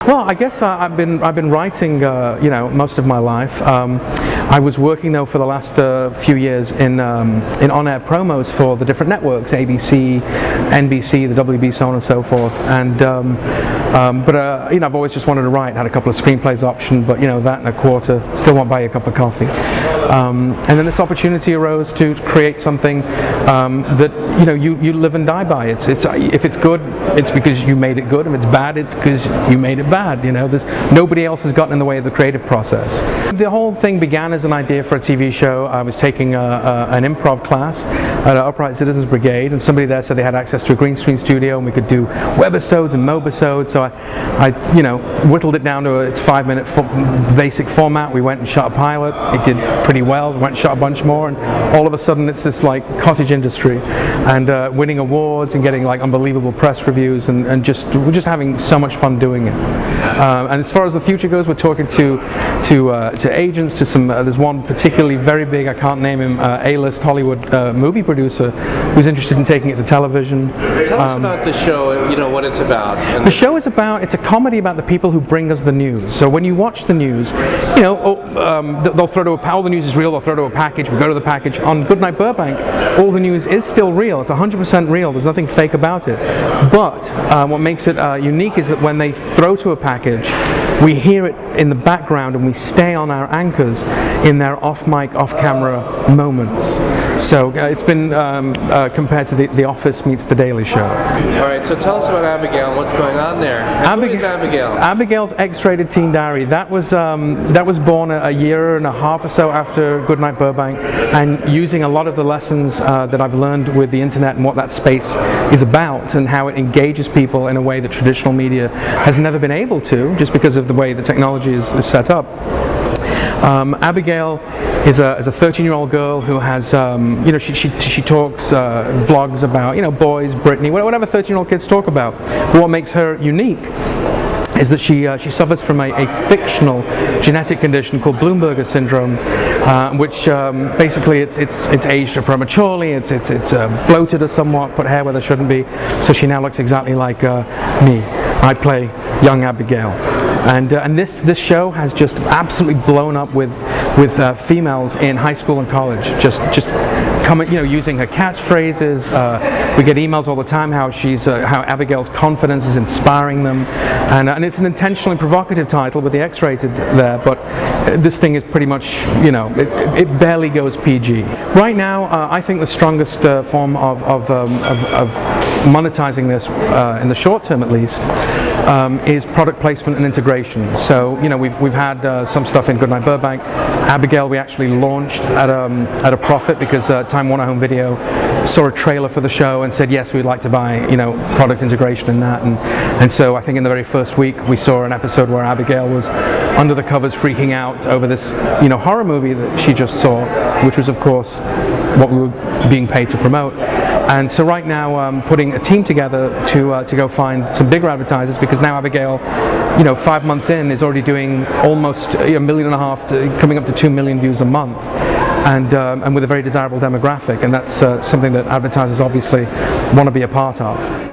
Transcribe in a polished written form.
Well, I guess I've been writing, you know, most of my life. I was working though for the last few years in on-air promos for the different networks, ABC, NBC, the WB, so on and so forth. And but you know, I've always just wanted to write. Had a couple of screenplays optioned, but you know, that and a quarter still won't buy you a cup of coffee. And then this opportunity arose to create something that you know you live and die by. It's if it's good, it's because you made it good. If it's bad, it's because you made it bad. You know, there's nobody else has gotten in the way of the creative process. The whole thing began as an idea for a TV show. I was taking an improv class at Upright Citizens Brigade, and somebody there said they had access to a green screen studio and we could do webisodes and mobisodes. So I you know, whittled it down to its 5-minute basic format. We went and shot a pilot. It did pretty well. We went and shot a bunch more, and all of a sudden it's this like cottage industry, and winning awards and getting like unbelievable press reviews, and we're just having so much fun doing it. And as far as the future goes, we're talking to agents, to some. There's one particularly very big, I can't name him, A-list Hollywood movie producer who's interested in taking it to television. Tell us about the show. You know what it's about. The show is about. It's a comedy about the people who bring us the news. So when you watch the news, you know, they'll throw to all the news is real. They'll throw to a package. We go to the package. On Goodnight Burbank, all the news is still real. It's 100% real. There's nothing fake about it. But what makes it unique is that when they throw to a package, we hear it in the background and we stay on our anchors in their off-mic, off-camera moments. So it's been compared to the Office meets The Daily Show. All right, so tell us about Abigail and what's going on there. Who is Abigail? Abigail's X-rated teen diary. That was born a year and a half or so after Goodnight Burbank, and using a lot of the lessons that I've learned with the internet and what that space is about and how it engages people in a way that traditional media has never been able to, just because of the way the technology is set up. Abigail is a 13-year-old girl who has, you know, she talks vlogs about, you know, boys, Britney, whatever 13-year-old kids talk about. But what makes her unique is that she suffers from a fictional genetic condition called Bloomberger syndrome, which basically it's aged her prematurely, it's bloated her somewhat, put hair where there shouldn't be, so she now looks exactly like me. I play young Abigail. And this show has just absolutely blown up with females in high school and college, just coming, you know, using her catchphrases. We get emails all the time how Abigail's confidence is inspiring them, and it's an intentionally provocative title with the X-rated there, but this thing is pretty much, you know, it barely goes PG. Right now, I think the strongest form of monetizing this, in the short term at least, is product placement and integration. So, you know, we've had some stuff in Goodnight Burbank. Abigail we actually launched at a profit because Time Warner Home Video saw a trailer for the show and said yes, we'd like to buy, you know, product integration in that, and so I think in the very first week we saw an episode where Abigail was under the covers freaking out over this, you know, horror movie that she just saw, which was of course what we were being paid to promote. And so right now I'm putting a team together to go find some bigger advertisers, because now Abigail, you know, 5 months in, is already doing almost 1.5 million to coming up to 2 million views a month, and with a very desirable demographic, and that's something that advertisers obviously want to be a part of.